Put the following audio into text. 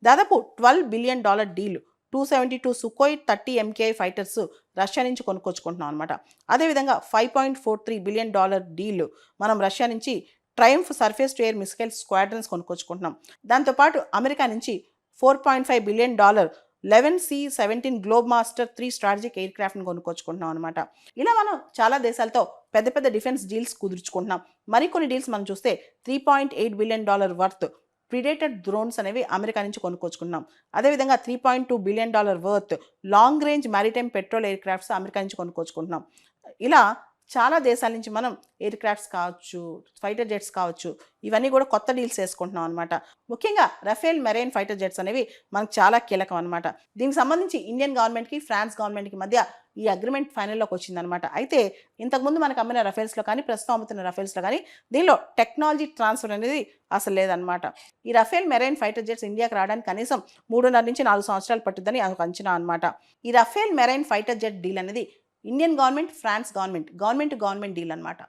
దాదాపు $12 billion deal 272 Sukhoi 30 MKI fighters Russia నుంచి కొనుక్కొచ్చుకుంటున్నాం అనమాట. అదేవిధంగా $5.43 బిలియన్ డీల్ మనం రష్యా నుంచి Triumf surface to air missile squadrons కొనుక్కొచ్చుకుంటున్నాం. దాంతోపాటు అమెరికా నుంచి $4.5 billion 11C-17 Globemaster 3 strategic ఎయిర్ క్రాఫ్ట్ని కొనుక్కొచ్చుకుంటున్నాం అనమాట. ఇలా మనం చాలా దేశాలతో పెద్ద పెద్ద డిఫెన్స్ డీల్స్ కుదుర్చుకుంటున్నాం. మరికొన్ని డీల్స్ మనం చూస్తే $3.8 బిలియన్ వర్త్ ప్రిడేటెడ్ డ్రోన్స్ అనేవి అమెరికా నుంచి కొనుక్కొచ్చుకున్నాం. అదేవిధంగా $3.2 billion worth long range maritime petrol air crafts America నుంచి కొనుక్కొచ్చుకుంటున్నాం. ఇలా చాలా దేశాల నుంచి మనం ఎయిర్ క్రాఫ్ట్స్ కావచ్చు, ఫైటర్ జెట్స్ కావచ్చు, ఇవన్నీ కూడా కొత్త డీల్స్ వేసుకుంటున్నాం అనమాట. ముఖ్యంగా రఫేల్ మెరైన్ ఫైటర్ జెట్స్ అనేవి మనకు చాలా కీలకం అనమాట. దీనికి సంబంధించి ఇండియన్ గవర్నమెంట్కి ఫ్రాన్స్ గవర్నమెంట్కి మధ్య ఈ అగ్రిమెంట్ ఫైనల్లోకి వచ్చిందనమాట. అయితే ఇంతకుముందు మనకు అమ్మిన రఫేల్స్లో కానీ, ప్రస్తుతం అమ్ముతున్న రఫేల్స్లో కానీ దీనిలో టెక్నాలజీ ట్రాన్స్ఫర్ అనేది అసలు లేదనమాట. ఈ రఫేల్ మెరైన్ ఫైటర్ జెట్స్ ఇండియాకి రావడానికి కనీసం 3.5 నుంచి 4 సంవత్సరాలు పట్టుద్దని ఒక అంచనా అనమాట. ఈ Rafale marine fighter jet deal అనేది Indian government, France government to government deal అనమాట.